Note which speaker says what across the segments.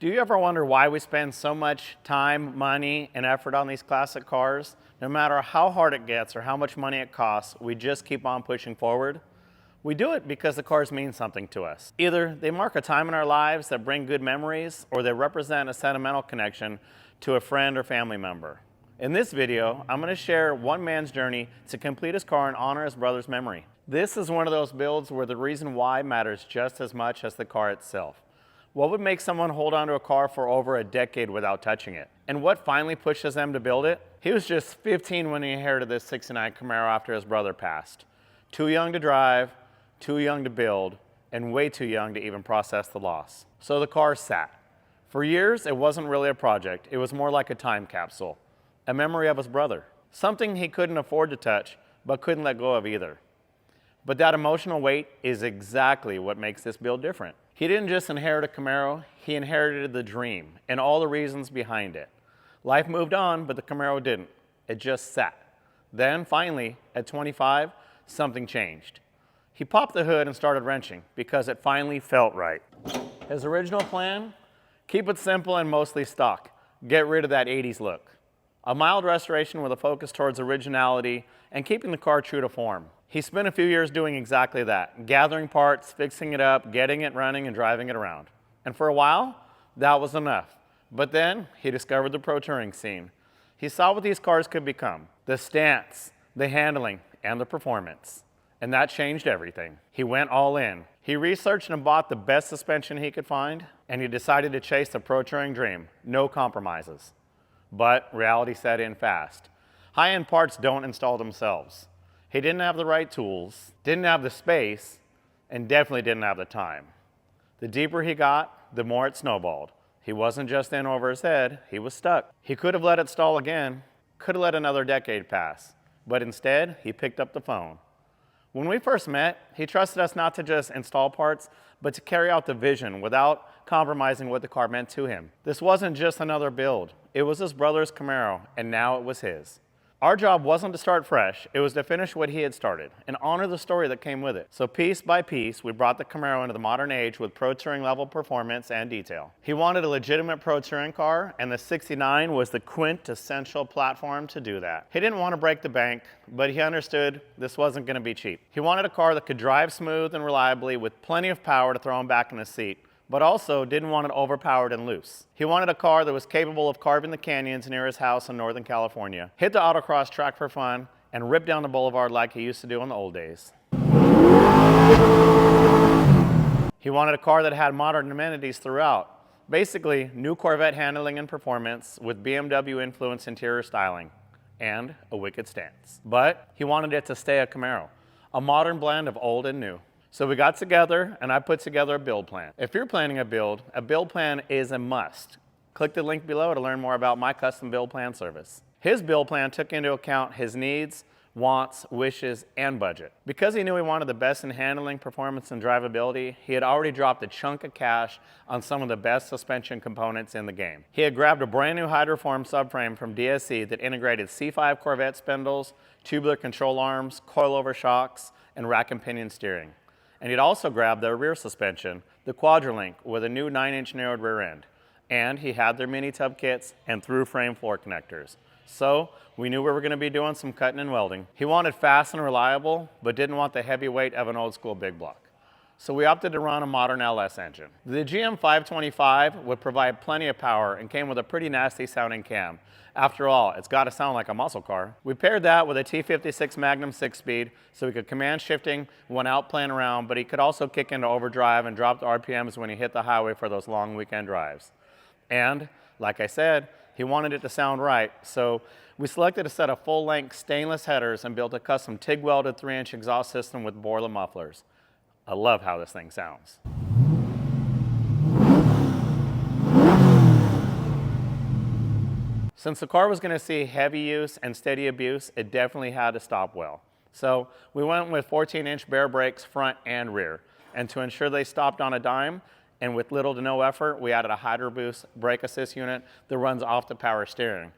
Speaker 1: Do you ever wonder why we spend so much time, money, and effort on these classic cars? No matter how hard it gets or how much money it costs, we just keep on pushing forward. We do it because the cars mean something to us. Either they mark a time in our lives that bring good memories, or they represent a sentimental connection to a friend or family member. In this video, I'm going to share one man's journey to complete his car and honor his brother's memory. This is one of those builds where the reason why matters just as much as the car itself. What would make someone hold on to a car for over a decade without touching it? And what finally pushes them to build it? He was just 15 when he inherited this '69 Camaro after his brother passed. Too young to drive, too young to build, and way too young to even process the loss. So the car sat. For years, it wasn't really a project. It was more like a time capsule, a memory of his brother, something he couldn't afford to touch, but couldn't let go of either. But that emotional weight is exactly what makes this build different. He didn't just inherit a Camaro, he inherited the dream and all the reasons behind it. Life moved on, but the Camaro didn't. It just sat. Then, finally, at 25, something changed. He popped the hood and started wrenching because it finally felt right. His original plan? Keep it simple and mostly stock. Get rid of that 80s look. A mild restoration with a focus towards originality and keeping the car true to form. He spent a few years doing exactly that, gathering parts, fixing it up, getting it running, and driving it around. And for a while, that was enough. But then, he discovered the pro touring scene. He saw what these cars could become, the stance, the handling, and the performance. And that changed everything. He went all in. He researched and bought the best suspension he could find, and he decided to chase the pro touring dream, no compromises. But reality set in fast. High-end parts don't install themselves. He didn't have the right tools, didn't have the space, and definitely didn't have the time. The deeper he got, the more it snowballed. He wasn't just in over his head, he was stuck. He could have let it stall again, could have let another decade pass, but instead, he picked up the phone. When we first met, he trusted us not to just install parts, but to carry out the vision without compromising what the car meant to him. This wasn't just another build. It was his brother's Camaro, and now it was his. Our job wasn't to start fresh, it was to finish what he had started and honor the story that came with it. So piece by piece, we brought the Camaro into the modern age with pro touring level performance and detail. He wanted a legitimate pro touring car, and the '69 was the quintessential platform to do that. He didn't want to break the bank, but he understood this wasn't going to be cheap. He wanted a car that could drive smooth and reliably with plenty of power to throw him back in the seat, but also didn't want it overpowered and loose. He wanted a car that was capable of carving the canyons near his house in Northern California, hit the autocross track for fun, and rip down the boulevard like he used to do in the old days. He wanted a car that had modern amenities throughout. Basically, new Corvette handling and performance with BMW influenced interior styling, and a wicked stance. But he wanted it to stay a Camaro, a modern blend of old and new. So we got together and I put together a build plan. If you're planning a build plan is a must. Click the link below to learn more about my custom build plan service. His build plan took into account his needs, wants, wishes, and budget. Because he knew he wanted the best in handling, performance, and drivability, he had already dropped a chunk of cash on some of the best suspension components in the game. He had grabbed a brand new hydroform subframe from DSC that integrated C5 Corvette spindles, tubular control arms, coilover shocks, and rack and pinion steering. And he'd also grabbed their rear suspension, the Quadrolink, with a new 9-inch narrowed rear end. And he had their mini tub kits and through frame floor connectors. So we knew we were going to be doing some cutting and welding. He wanted fast and reliable, but didn't want the heavy weight of an old school big block. So we opted to run a modern LS engine. The GM 525 would provide plenty of power and came with a pretty nasty sounding cam. After all, it's got to sound like a muscle car. We paired that with a T56 Magnum 6-speed so we could command shifting when out playing around, but he could also kick into overdrive and drop the RPMs when he hit the highway for those long weekend drives. And, like I said, he wanted it to sound right, so we selected a set of full-length stainless headers and built a custom TIG-welded 3-inch exhaust system with Borla mufflers. I love how this thing sounds. Since the car was going to see heavy use and steady abuse, it definitely had to stop well. So we went with 14-inch bare brakes front and rear. And to ensure they stopped on a dime, and with little to no effort, we added a Hydro Boost brake assist unit that runs off the power steering.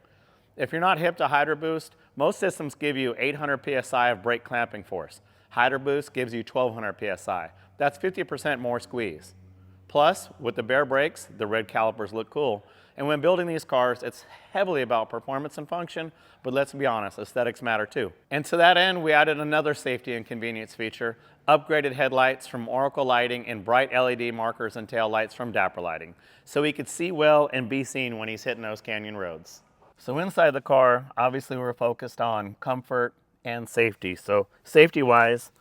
Speaker 1: If you're not hip to Hydro Boost, most systems give you 800 psi of brake clamping force. Hydro Boost gives you 1200 psi. That's 50% more squeeze. Plus, with the bare brakes, the red calipers look cool. And when building these cars, it's heavily about performance and function, but let's be honest, aesthetics matter too. And to that end, we added another safety and convenience feature, upgraded headlights from Oracle Lighting and bright LED markers and tail lights from Dapper Lighting, so he could see well and be seen when he's hitting those canyon roads. So inside the car, obviously we're focused on comfort and safety. So safety-wise,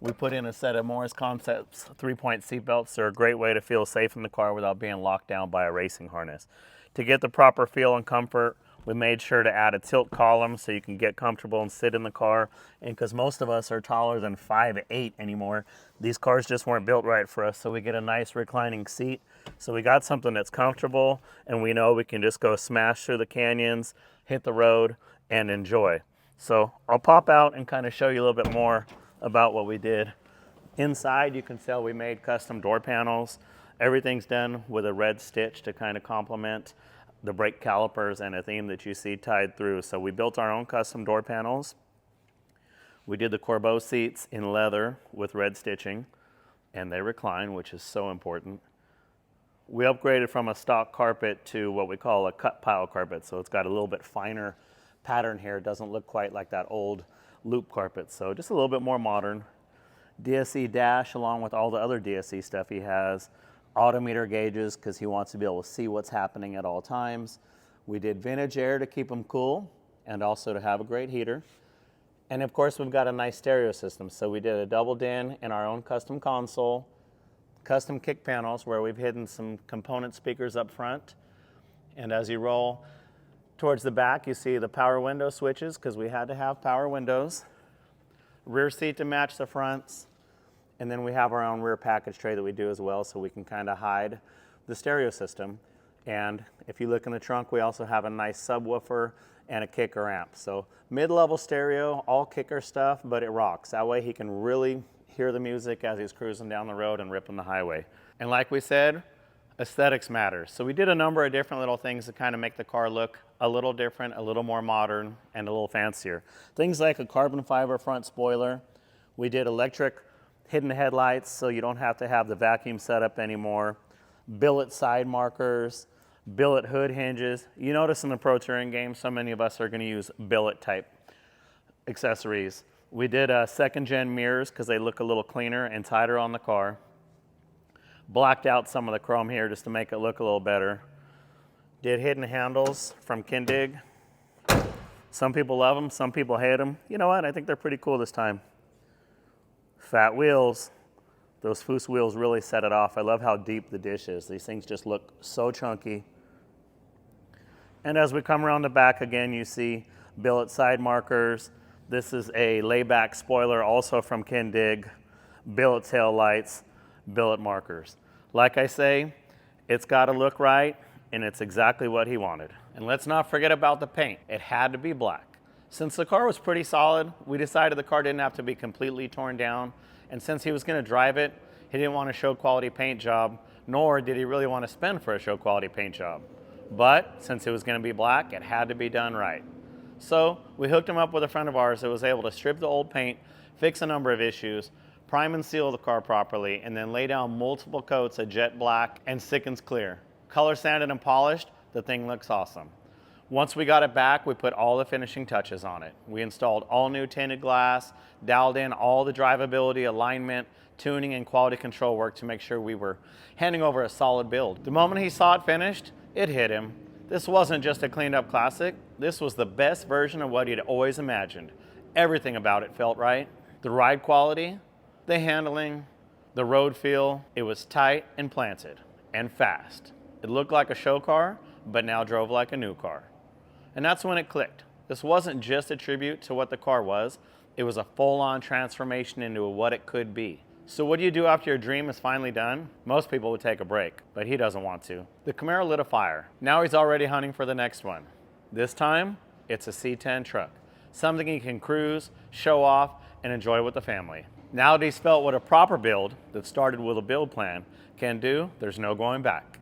Speaker 1: we put in a set of Morris Concepts 3-point seatbelts. They're a great way to feel safe in the car without being locked down by a racing harness. To get the proper feel and comfort, we made sure to add a tilt column so you can get comfortable and sit in the car. And because most of us are taller than 5'8" anymore, these cars just weren't built right for us, so we get a nice reclining seat. So we got something that's comfortable, and we know we can just go smash through the canyons, hit the road, and enjoy. So I'll pop out and kind of show you a little bit more about what we did. Inside, you can tell we made custom door panels. Everything's done with a red stitch to kind of complement the brake calipers and a theme that you see tied through. So we built our own custom door panels. We did the Corbeau seats in leather with red stitching, and they recline, which is so important. We upgraded from a stock carpet to what we call a cut pile carpet. So it's got a little bit finer pattern here. It doesn't look quite like that old loop carpet. So just a little bit more modern. DSC dash along with all the other DSC stuff he has. Autometer gauges because he wants to be able to see what's happening at all times. We did vintage air to keep him cool and also to have a great heater. And of course, we've got a nice stereo system. So we did a double din in our own custom console, custom kick panels where we've hidden some component speakers up front. And as you roll towards the back, you see the power window switches because we had to have power windows. Rear seat to match the fronts. And then we have our own rear package tray that we do as well, so we can kind of hide the stereo system. And if you look in the trunk, we also have a nice subwoofer and a kicker amp. So mid-level stereo, all kicker stuff, but it rocks. That way he can really hear the music as he's cruising down the road and ripping the highway. And like we said, aesthetics matter. So we did a number of different little things to kind of make the car look a little different, a little more modern, and a little fancier. Things like a carbon fiber front spoiler. We did electric hidden headlights, so you don't have to have the vacuum setup anymore. Billet side markers, billet hood hinges. You notice in the Pro Touring game, so many of us are going to use billet type accessories. We did second gen mirrors because they look a little cleaner and tighter on the car. Blacked out some of the chrome here just to make it look a little better. Did hidden handles from Kindig. Some people love them, some people hate them. You know what? I think they're pretty cool this time. Fat wheels. Those Foose wheels really set it off. I love how deep the dish is. These things just look so chunky. And as we come around the back again, you see billet side markers. This is a layback spoiler also from Kindig. Billet tail lights, billet markers. Like I say, it's got to look right, and it's exactly what he wanted. And let's not forget about the paint. It had to be black. Since the car was pretty solid, we decided the car didn't have to be completely torn down. And since he was going to drive it, he didn't want a show quality paint job, nor did he really want to spend for a show quality paint job. But since it was going to be black, it had to be done right. So we hooked him up with a friend of ours that was able to strip the old paint, fix a number of issues, prime and seal the car properly, and then lay down multiple coats of jet black and Sikkens clear. Color sanded and polished, the thing looks awesome. Once we got it back, we put all the finishing touches on it. We installed all new tinted glass, dialed in all the drivability, alignment, tuning, and quality control work to make sure we were handing over a solid build. The moment he saw it finished, it hit him. This wasn't just a cleaned up classic. This was the best version of what he'd always imagined. Everything about it felt right. The ride quality, the handling, the road feel, it was tight and planted and fast. It looked like a show car, but now drove like a new car. And that's when it clicked. This wasn't just a tribute to what the car was, it was a full-on transformation into what it could be. So what do you do after your dream is finally done? Most people would take a break, but he doesn't want to. The Camaro lit a fire. Now he's already hunting for the next one. This time, it's a C10 truck. Something he can cruise, show off, and enjoy with the family. Now that he's felt what a proper build that started with a build plan can do, there's no going back.